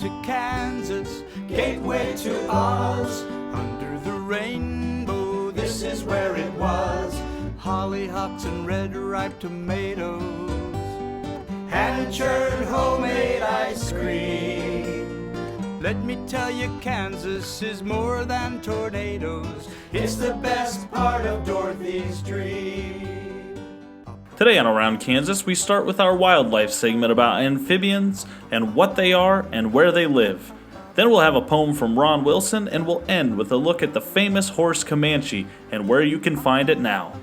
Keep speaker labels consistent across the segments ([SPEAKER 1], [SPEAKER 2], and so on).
[SPEAKER 1] to Kansas, gateway to Oz. Under the rainbow, this is where it was. Hollyhocks and red ripe tomatoes, hand-churned homemade ice cream. Let me tell you, Kansas is more than tornadoes. It's the best part of Dorothy's dream.
[SPEAKER 2] Today on Around Kansas, we start with our wildlife segment about amphibians and what they are and where they live. Then we'll have a poem from Ron Wilson, and we'll end with a look at the famous horse Comanche and where you can find it now.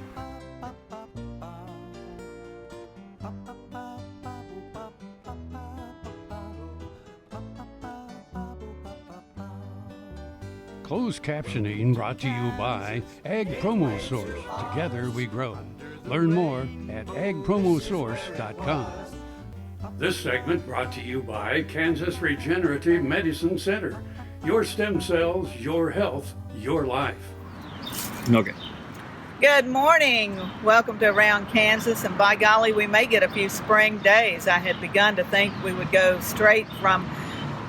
[SPEAKER 3] Closed captioning brought to you by Ag Promo Source. Together we grow. Learn more at agpromosource.com. This segment brought to you by Kansas Regenerative Medicine Center. Your stem cells, your health, your life.
[SPEAKER 2] Okay.
[SPEAKER 4] Good morning. Welcome to Around Kansas, and by golly, we may get a few spring days. I had begun to think we would go straight from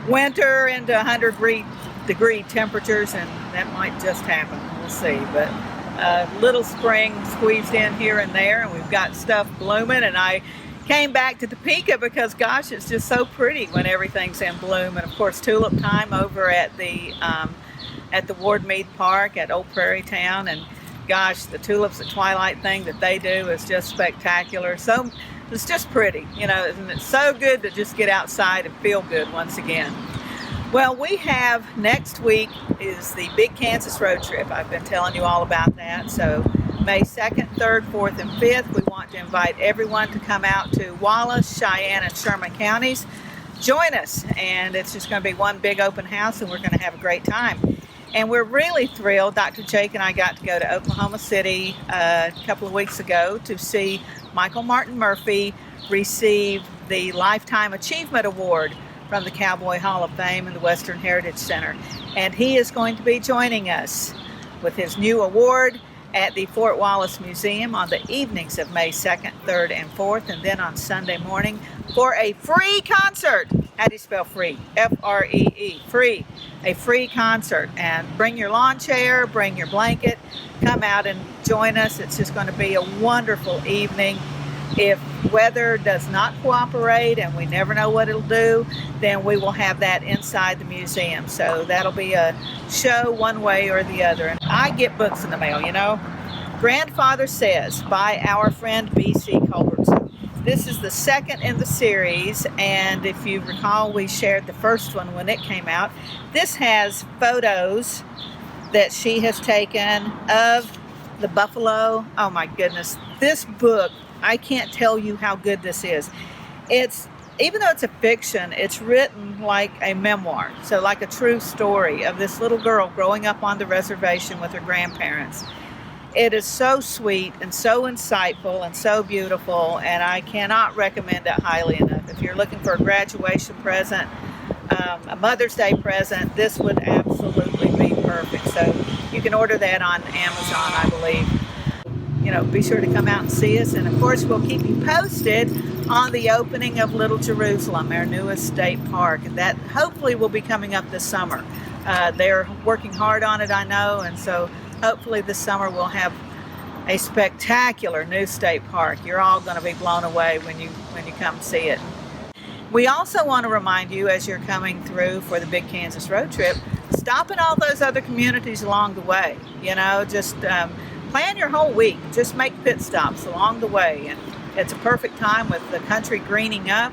[SPEAKER 4] winter into 100-degree temperatures, and that might just happen. We'll see. But little spring squeezed in here and there, and we've got stuff blooming. And I came back to Topeka because, gosh, it's just so pretty when everything's in bloom. And of course, tulip time over at the Ward Mead Park at Old Prairie Town, and gosh, the tulips at twilight thing that they do is just spectacular. So it's just pretty, you know, and it's so good to just get outside and feel good once again. Well, we have next week is the Big Kansas Road Trip. I've been telling you all about that. So May 2nd, 3rd, 4th, and 5th, we want to invite everyone to come out to Wallace, Cheyenne, and Sherman counties. Join us, and it's just going to be one big open house, and we're going to have a great time. And we're really thrilled. Dr. Jake and I got to go to Oklahoma City a couple of weeks ago to see Michael Martin Murphy receive the Lifetime Achievement Award from the Cowboy Hall of Fame and the Western Heritage Center. And he is going to be joining us with his new award at the Fort Wallace Museum on the evenings of May 2nd, 3rd, and 4th, and then on Sunday morning for a free concert. How do you spell free? F-R-E-E, free. A free concert. And bring your lawn chair, bring your blanket, come out and join us. It's just going to be a wonderful evening. If weather does not cooperate, and we never know what it'll do, then we will have that inside the museum. So that'll be a show one way or the other. And I get books in the mail, you know. Grandfather Says by our friend B.C. Culbertson. This is the second in the series, and if you recall, we shared the first one when it came out. This has photos that she has taken of the buffalo. Oh my goodness, this book, I can't tell you how good this is. It's, even though it's a fiction, it's written like a memoir, so like a true story of this little girl growing up on the reservation with her grandparents. It is so sweet and so insightful and so beautiful, and I cannot recommend it highly enough. If you're looking for a graduation present, a Mother's Day present, this would absolutely be perfect. So you can order that on Amazon, I believe. You know, be sure to come out and see us. And of course, we'll keep you posted on the opening of Little Jerusalem, our newest state park. And that hopefully will be coming up this summer. They're working hard on it, I know. And so hopefully this summer we'll have a spectacular new state park. You're all going to be blown away when you come see it. We also want to remind you, as you're coming through for the Big Kansas Road Trip, stop in all those other communities along the way. You know, just plan your whole week. Just make pit stops along the way. And it's a perfect time with the country greening up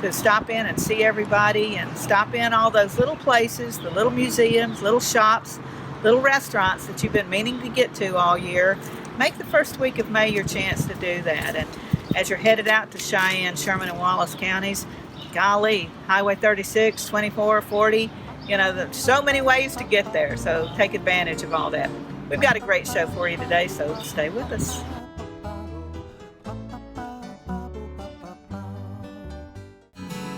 [SPEAKER 4] to stop in and see everybody, and stop in all those little places, the little museums, little shops, little restaurants that you've been meaning to get to all year. Make the first week of May your chance to do that. And as you're headed out to Cheyenne, Sherman, and Wallace counties, golly, Highway 36, 24, 40, you know, there's so many ways to get there. So take advantage of all that. We've got a great show for you today, so stay with us.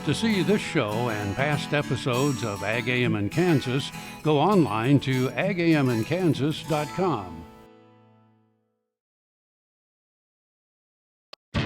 [SPEAKER 3] To see this show and past episodes of Ag AM in Kansas, go online to agaminkansas.com.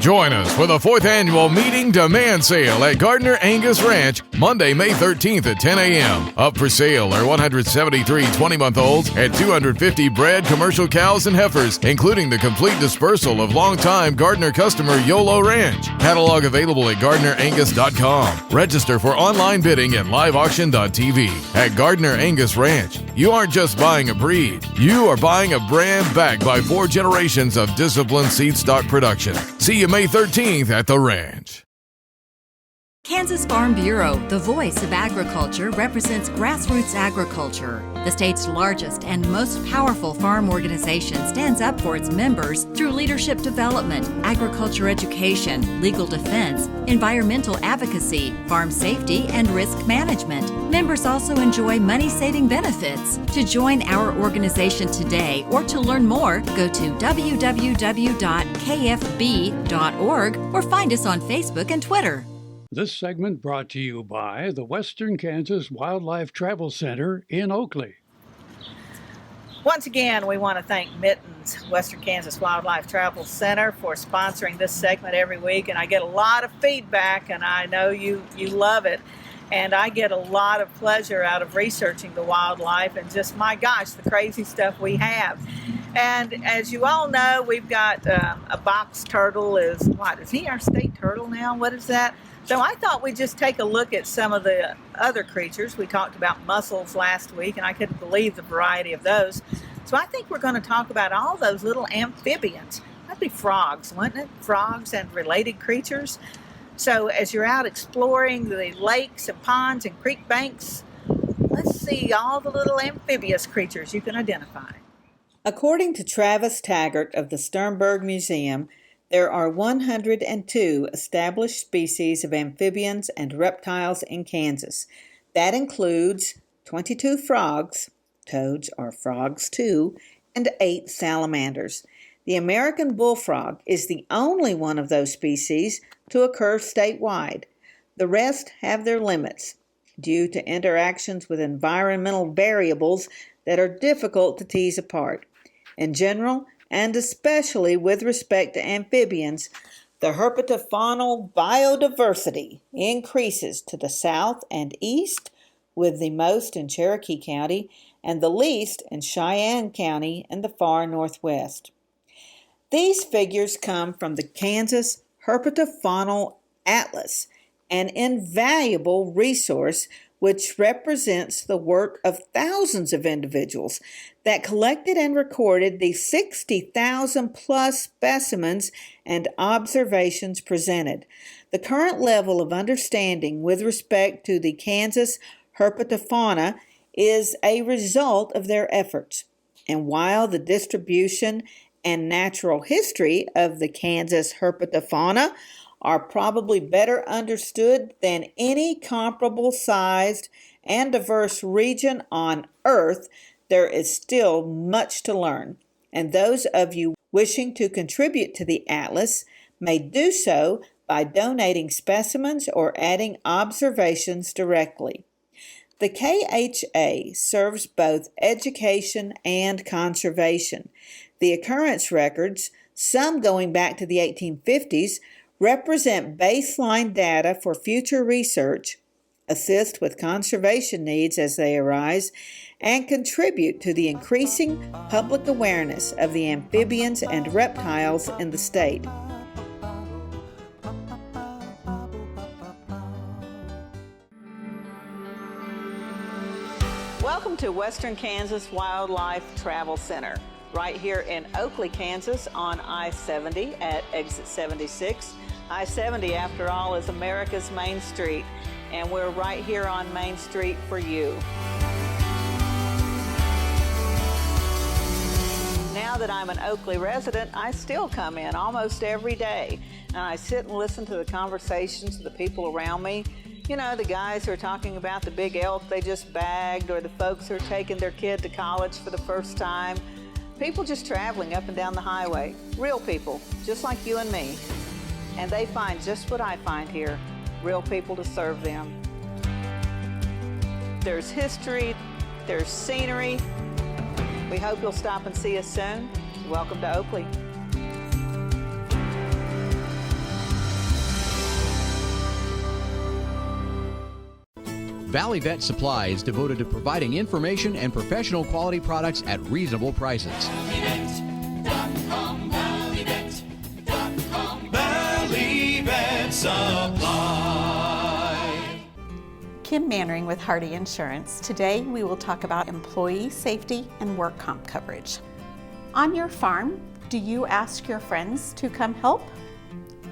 [SPEAKER 5] Join us for the 4th Annual Meeting Demand Sale at Gardner Angus Ranch, Monday, May 13th at 10 a.m. Up for sale are 173 20-month-olds and 250 bred commercial cows and heifers, including the complete dispersal of longtime Gardner customer YOLO Ranch. Catalog available at GardnerAngus.com. Register for online bidding at liveauction.tv. At Gardner Angus Ranch, you aren't just buying a breed, you are buying a brand backed by 4 generations of disciplined seed stock production. See you May 13th at the ranch.
[SPEAKER 6] Kansas Farm Bureau, the voice of agriculture, represents grassroots agriculture. The state's largest and most powerful farm organization stands up for its members through leadership development, agriculture education, legal defense, environmental advocacy, farm safety, and risk management. Members also enjoy money-saving benefits. To join our organization today or to learn more, go to www.kfb.org or find us on Facebook and Twitter.
[SPEAKER 3] This segment brought to you by the Western Kansas Wildlife Travel Center in Oakley.
[SPEAKER 4] Once again, we want to thank Mittens, Western Kansas Wildlife Travel Center, for sponsoring this segment every week. And I get a lot of feedback, and I know you love it. And I get a lot of pleasure out of researching the wildlife and just, my gosh, the crazy stuff we have. And as you all know, we've got a box turtle. Is he our state turtle now? What is that? So I thought we'd just take a look at some of the other creatures. We talked about mussels last week, and I couldn't believe the variety of those. So I think we're going to talk about all those little amphibians. That'd be frogs, wouldn't it? Frogs and related creatures. So as you're out exploring the lakes and ponds and creek banks, let's see all the little amphibious creatures you can identify. According to Travis Taggart of the Sternberg Museum, there are 102 established species of amphibians and reptiles in Kansas. That includes 22 frogs, toads are frogs too, and 8 salamanders. The American bullfrog is the only one of those species to occur statewide. The rest have their limits due to interactions with environmental variables that are difficult to tease apart. In general, and especially with respect to amphibians, the herpetofaunal biodiversity increases to the south and east, with the most in Cherokee County and the least in Cheyenne County in the far northwest. These figures come from the Kansas Herpetofaunal Atlas, an invaluable resource which represents the work of thousands of individuals that collected and recorded the 60,000 plus specimens and observations presented. The current level of understanding with respect to the Kansas herpetofauna is a result of their efforts. And while the distribution and natural history of the Kansas herpetofauna are probably better understood than any comparable sized and diverse region on Earth, there is still much to learn, and those of you wishing to contribute to the atlas may do so by donating specimens or adding observations directly. The KHA serves both education and conservation. The occurrence records, some going back to the 1850s, represent baseline data for future research, assist with conservation needs as they arise, and contribute to the increasing public awareness of the amphibians and reptiles in the state. Welcome to Western Kansas Wildlife Travel Center, right here in Oakley, Kansas on I-70 at exit 76. I-70, after all, is America's Main Street, and we're right here on Main Street for you. Now that I'm an Oakley resident, I still come in almost every day, and I sit and listen to the conversations of the people around me. You know, the guys who are talking about the big elk they just bagged, or the folks who are taking their kid to college for the first time. People just traveling up and down the highway. Real people, just like you and me. And they find just what I find here, real people to serve them. There's history, there's scenery. We hope you'll stop and see us soon. Welcome to Oakley.
[SPEAKER 7] Valley Vet Supply is devoted to providing information and professional quality products at reasonable prices.
[SPEAKER 1] Valley Vet Supply.
[SPEAKER 8] Kim Mannering with Hardy Insurance. Today we will talk about employee safety and work comp coverage. On your farm, do you ask your friends to come help?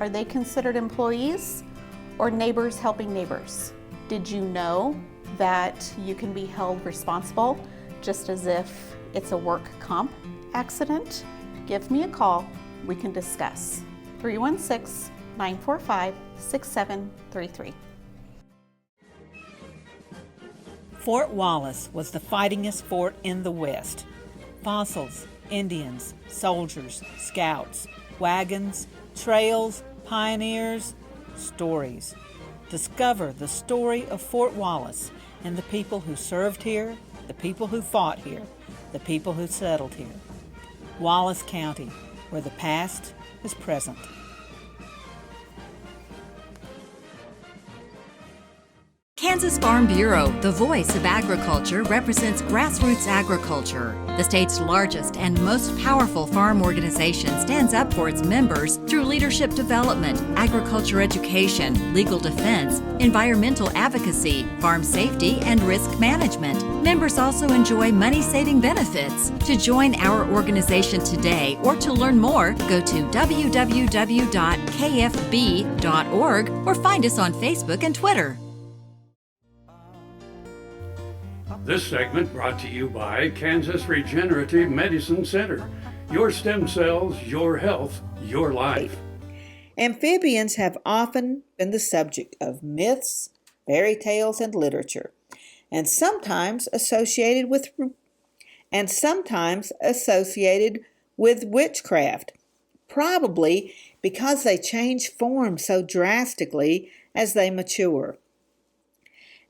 [SPEAKER 8] Are they considered employees or neighbors helping neighbors? Did you know that you can be held responsible just as if it's a work comp accident? Give me a call. We can discuss. 316-945-6733.
[SPEAKER 9] Fort Wallace was the fightingest fort in the West. Fossils, Indians, soldiers, scouts, wagons, trails, pioneers, stories. Discover the story of Fort Wallace and the people who served here, the people who fought here, the people who settled here. Wallace County, where the past is present.
[SPEAKER 6] Kansas Farm Bureau, the voice of agriculture, represents grassroots agriculture. The state's largest and most powerful farm organization stands up for its members through leadership development, agriculture education, legal defense, environmental advocacy, farm safety, and risk management. Members also enjoy money-saving benefits. To join our organization today or to learn more, go to www.kfb.org or find us on Facebook and Twitter.
[SPEAKER 3] This segment brought to you by Kansas Regenerative Medicine Center. Your stem cells, your health, your life.
[SPEAKER 4] Amphibians have often been the subject of myths, fairy tales, and literature, and sometimes associated with witchcraft, probably because they change form so drastically as they mature.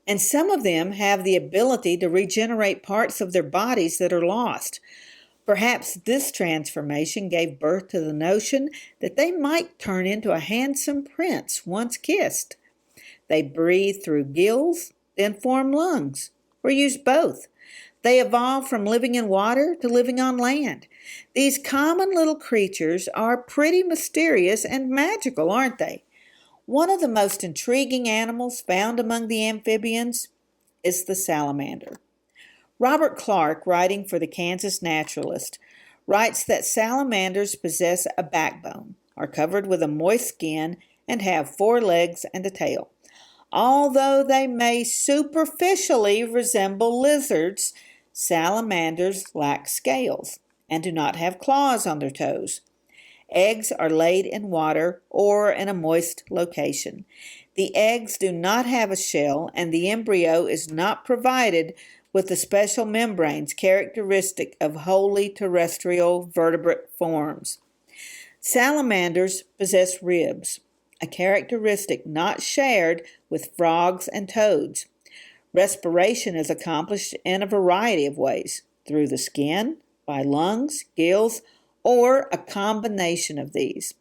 [SPEAKER 4] And some of them have the ability to regenerate parts of their bodies that are lost. Perhaps this transformation gave birth to the notion that they might turn into a handsome prince once kissed. They breathe through gills, then form lungs, or use both. They evolved from living in water to living on land. These common little creatures are pretty mysterious and magical, aren't they? One of the most intriguing animals found among the amphibians is the salamander. Robert Clark, writing for the Kansas Naturalist, writes that salamanders possess a backbone, are covered with a moist skin, and have 4 legs and a tail. Although they may superficially resemble lizards, salamanders lack scales and do not have claws on their toes. Eggs are laid in water or in a moist location. The eggs do not have a shell, and the embryo is not provided with the special membranes characteristic of wholly terrestrial vertebrate forms. Salamanders possess ribs, a characteristic not shared with frogs and toads. Respiration is accomplished in a variety of ways, through the skin, by lungs, gills, or a combination of these.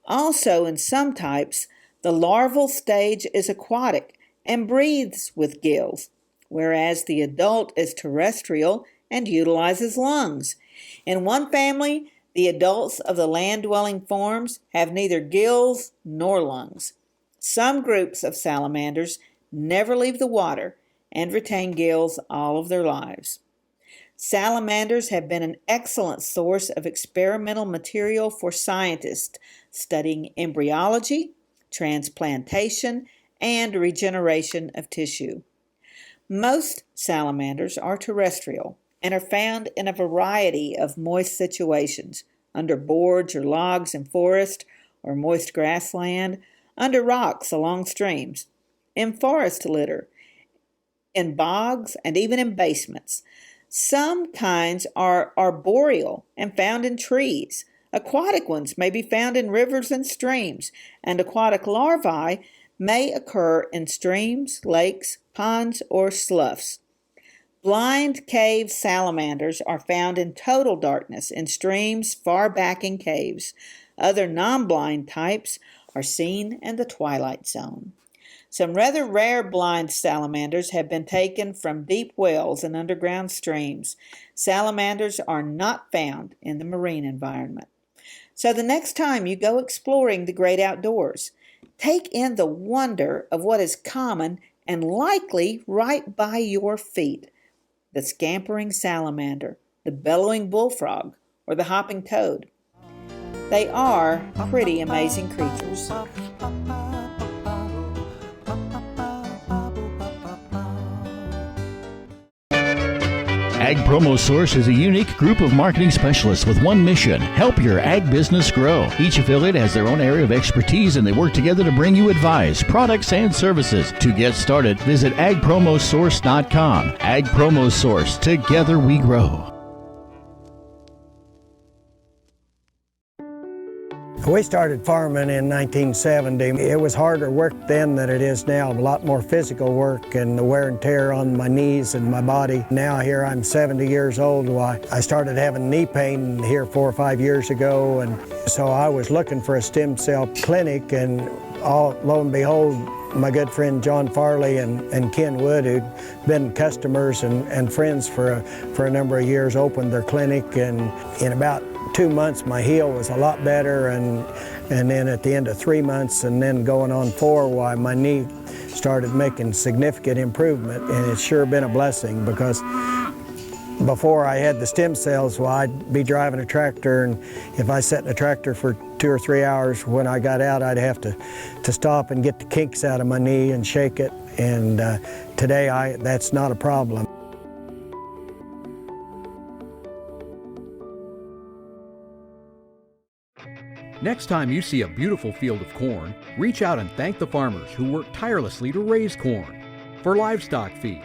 [SPEAKER 4] Also, in some types, the larval stage is aquatic and breathes with gills, whereas the adult is terrestrial and utilizes lungs. In one family, the adults of the land-dwelling forms have neither gills nor lungs. Some groups of salamanders never leave the water and retain gills all of their lives. Salamanders have been an excellent source of experimental material for scientists studying embryology, transplantation, and regeneration of tissue. Most salamanders are terrestrial and are found in a variety of moist situations, under boards or logs in forest or moist grassland, under rocks along streams, in forest litter, in bogs, and even in basements. Some kinds are arboreal and found in trees. Aquatic ones may be found in rivers and streams, and aquatic larvae may occur in streams, lakes, ponds, or sloughs. Blind cave salamanders are found in total darkness in streams far back in caves. Other non-blind types are seen in the twilight zone.
[SPEAKER 9] Some rather rare blind salamanders have been taken from deep wells and underground streams. Salamanders are not found in the marine environment. So the next time you go exploring the great outdoors, take in the wonder of what is common and likely right by your feet: the scampering salamander, the bellowing bullfrog, or the hopping toad. They are pretty amazing creatures.
[SPEAKER 10] Ag Promo Source is a unique group of marketing specialists with one mission: help your ag business grow. Each affiliate has their own area of expertise, and they work together to bring you advice, products, and services. To get started, visit agpromosource.com. Ag Promo Source. Together we grow.
[SPEAKER 11] We started farming in 1970. It was harder work then than it is now. A lot more physical work and the wear and tear on my knees and my body. Now here I'm 70 years old. I started having knee pain here 4 or 5 years ago, and so I was looking for a stem cell clinic, and lo and behold, my good friend John Farley and Ken Wood, who'd been customers and friends for a number of years, opened their clinic, and in about 2 months my heel was a lot better, and then at the end of 3 months and then going on 4, my knee started making significant improvement, and it's sure been a blessing, because before I had the stem cells, I'd be driving a tractor, and if I sat in a tractor for 2 or 3 hours, when I got out I'd have to stop and get the kinks out of my knee and shake it, and today that's not a problem.
[SPEAKER 7] Next time you see a beautiful field of corn, reach out and thank the farmers who work tirelessly to raise corn for livestock feed,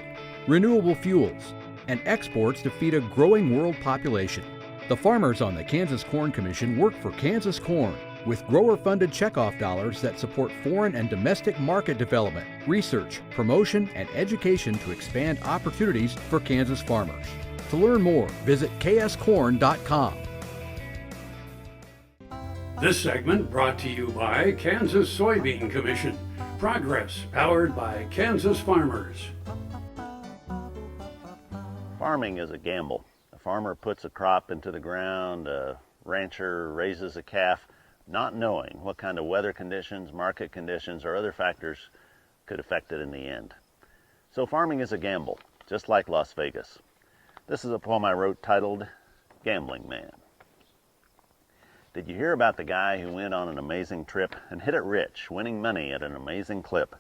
[SPEAKER 7] renewable fuels, and exports to feed a growing world population. The farmers on the Kansas Corn Commission work for Kansas Corn with grower-funded checkoff dollars that support foreign and domestic market development, research, promotion, and education to expand opportunities for Kansas farmers. To learn more, visit kscorn.com.
[SPEAKER 3] This segment brought to you by Kansas Soybean Commission. Progress powered by Kansas farmers.
[SPEAKER 12] Farming is a gamble. A farmer puts a crop into the ground, a rancher raises a calf, not knowing what kind of weather conditions, market conditions, or other factors could affect it in the end. So farming is a gamble, just like Las Vegas. This is a poem I wrote titled Gambling Man. Did you hear about the guy who went on an amazing trip and hit it rich, winning money at an amazing clip?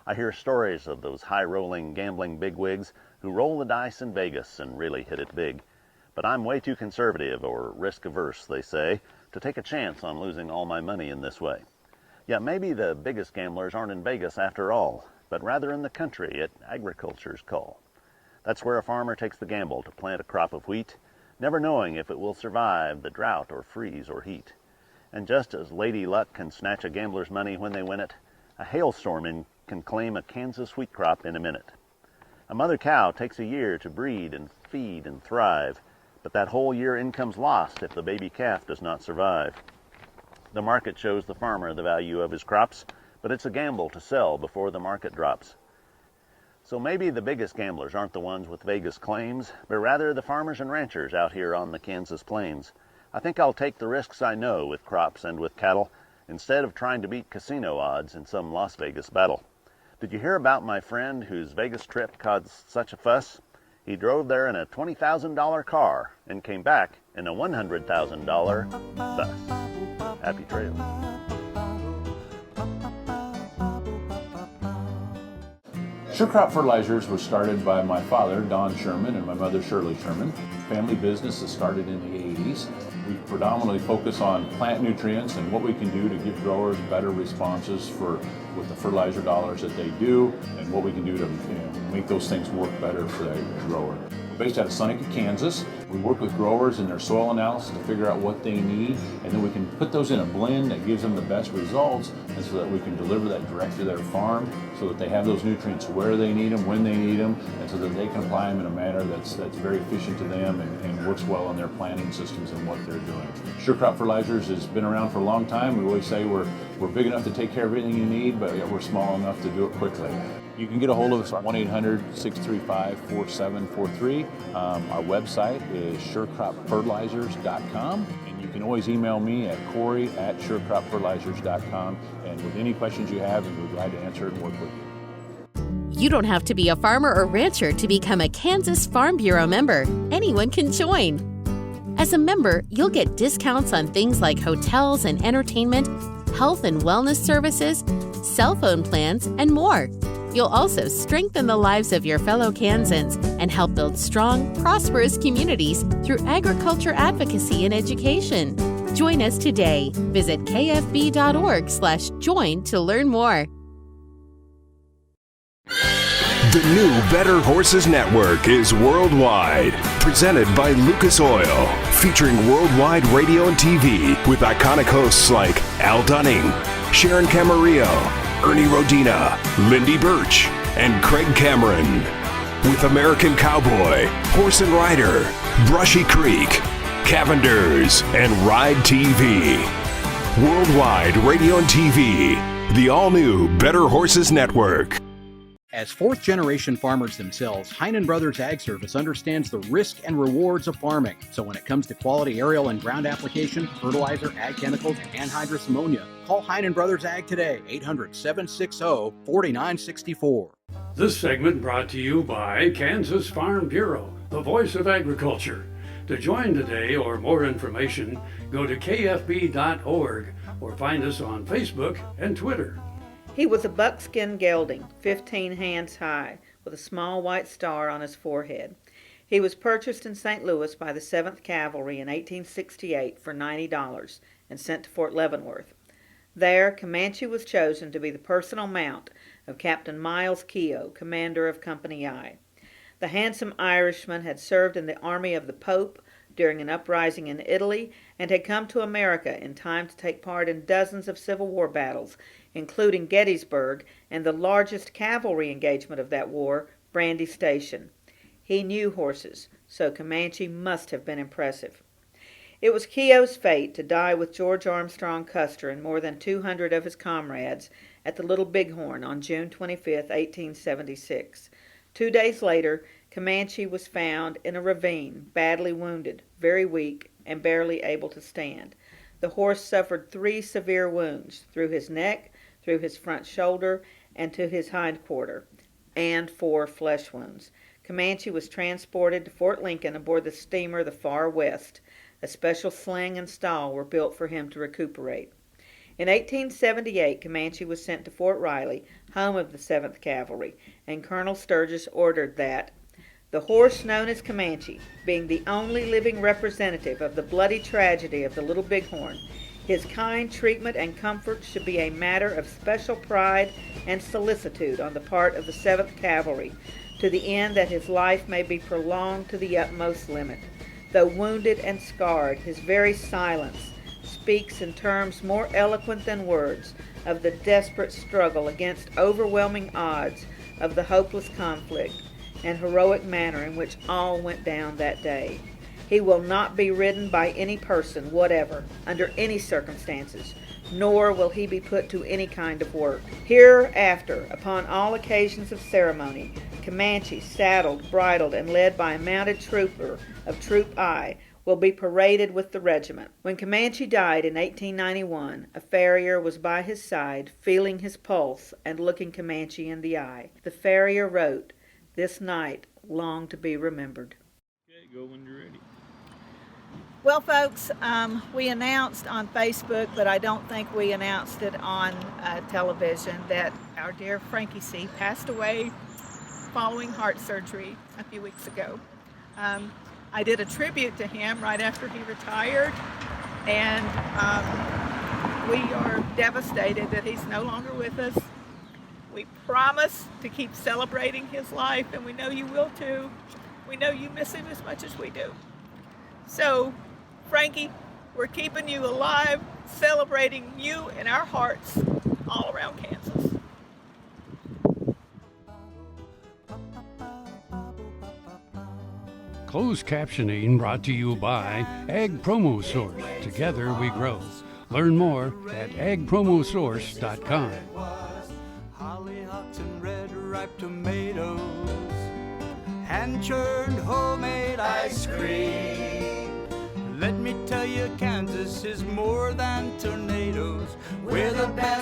[SPEAKER 12] I hear stories of those high-rolling gambling bigwigs who roll the dice in Vegas and really hit it big. But I'm way too conservative, or risk-averse, they say, to take a chance on losing all my money in this way. Yet maybe the biggest gamblers aren't in Vegas after all, but rather in the country at agriculture's call. That's where a farmer takes the gamble to plant a crop of wheat, never knowing if it will survive the drought or freeze or heat. And just as Lady Luck can snatch a gambler's money when they win it, a hailstorm can claim a Kansas wheat crop in a minute. A mother cow takes a year to breed and feed and thrive, but that whole year income's lost if the baby calf does not survive. The market shows the farmer the value of his crops, but it's a gamble to sell before the market drops. So maybe the biggest gamblers aren't the ones with Vegas claims, but rather the farmers and ranchers out here on the Kansas plains. I think I'll take the risks I know with crops and with cattle, instead of trying to beat casino odds in some Las Vegas battle. Did you hear about my friend whose Vegas trip caused such a fuss? He drove there in a $20,000 car and came back in a $100,000 bus. Happy trails.
[SPEAKER 13] Sure Crop Fertilizers was started by my father, Don Sherman, and my mother, Shirley Sherman. Family business that started in the 80s. We predominantly focus on plant nutrients and what we can do to give growers better responses with the fertilizer dollars that they do, and what we can do to make those things work better for the grower. We're based out of Seneca, Kansas. We work with growers in their soil analysis to figure out what they need, and then we can put those in a blend that gives them the best results and so that we can deliver that direct to their farm so that they have those nutrients where they need them, when they need them, and so that they can apply them in a manner that's very efficient to them and works well in their planting systems and what they're doing. Sure Crop Fertilizers has been around for a long time. We always say we're big enough to take care of everything you need, but yet we're small enough to do it quickly. You can get a hold of us at 1-800-635-4743. Our website is surecropfertilizers.com, and you can always email me at Corey@surecropfertilizers.com, and with any questions you have, we'll be glad to answer it and work with you.
[SPEAKER 14] You don't have to be a farmer or rancher to become a Kansas Farm Bureau member. Anyone can join. As a member, you'll get discounts on things like hotels and entertainment, health and wellness services, cell phone plans, and more. You'll also strengthen the lives of your fellow Kansans and help build strong, prosperous communities through agriculture advocacy and education. Join us today. Visit kfb.org/join to learn more.
[SPEAKER 15] The new Better Horses Network is worldwide. Presented by Lucas Oil. Featuring worldwide radio and TV with iconic hosts like Al Dunning, Sharon Camarillo, Ernie Rodina, Lindy Birch, and Craig Cameron. With American Cowboy, Horse and Rider, Brushy Creek, Cavenders, and Ride TV. Worldwide radio and TV. The all-new Better Horses Network.
[SPEAKER 7] As fourth-generation farmers themselves, Heinen Brothers Ag Service understands the risk and rewards of farming. So when it comes to quality aerial and ground application, fertilizer, ag chemicals, and anhydrous ammonia, call Heinen Brothers Ag today, 800-760-4964.
[SPEAKER 3] This segment brought to you by Kansas Farm Bureau, the voice of agriculture. To join today or more information, go to kfb.org or find us on Facebook and Twitter.
[SPEAKER 4] He was a buckskin gelding, 15 hands high, with a small white star on his forehead. He was purchased in St. Louis by the 7th Cavalry in 1868 for $90 and sent to Fort Leavenworth. There, Comanche was chosen to be the personal mount of Captain Miles Keogh, commander of Company I. The handsome Irishman had served in the army of the Pope during an uprising in Italy and had come to America in time to take part in dozens of Civil War battles, including Gettysburg and the largest cavalry engagement of that war, Brandy Station. He knew horses, so Comanche must have been impressive. It was Keogh's fate to die with George Armstrong Custer and more than 200 of his comrades at the Little Bighorn on June 25, 1876. 2 days later, Comanche was found in a ravine, badly wounded, very weak, and barely able to stand. The horse suffered 3 severe wounds through his neck, through his front shoulder, and to his hind quarter, and 4 flesh wounds. Comanche was transported to Fort Lincoln aboard the steamer the Far West. A special sling and stall were built for him to recuperate. In 1878, Comanche was sent to Fort Riley, home of the 7th Cavalry, and Colonel Sturgis ordered that the horse known as Comanche, being the only living representative of the bloody tragedy of the Little Bighorn, his kind treatment and comfort should be a matter of special pride and solicitude on the part of the 7th Cavalry, to the end that his life may be prolonged to the utmost limit. Though wounded and scarred, his very silence speaks in terms more eloquent than words of the desperate struggle against overwhelming odds of the hopeless conflict and heroic manner in which all went down that day. He will not be ridden by any person whatever, under any circumstances, nor will he be put to any kind of work. Hereafter, upon all occasions of ceremony, Comanche, saddled, bridled, and led by a mounted trooper of Troop I, will be paraded with the regiment. When Comanche died in 1891, a farrier was by his side, feeling his pulse and looking Comanche in the eye. The farrier wrote, "This night long to be remembered."
[SPEAKER 2] Okay, go when you're ready.
[SPEAKER 4] Well, folks, we announced on Facebook, but I don't think we announced it on television, that our dear Frankie C. passed away following heart surgery a few weeks ago. I did a tribute to him right after he retired, and we are devastated that he's no longer with us. We promise to keep celebrating his life, and we know you will too. We know you miss him as much as we do. So, Frankie, we're keeping you alive, celebrating you in our hearts. all around Kansas.
[SPEAKER 3] Closed captioning brought to you by Ag Promo Source. Together we grow. Learn more at agpromosource.com.
[SPEAKER 1] Hollyhocks and red ripe tomatoes, hand-churned homemade ice cream. Let me tell you, Kansas is more than tornadoes. We're the best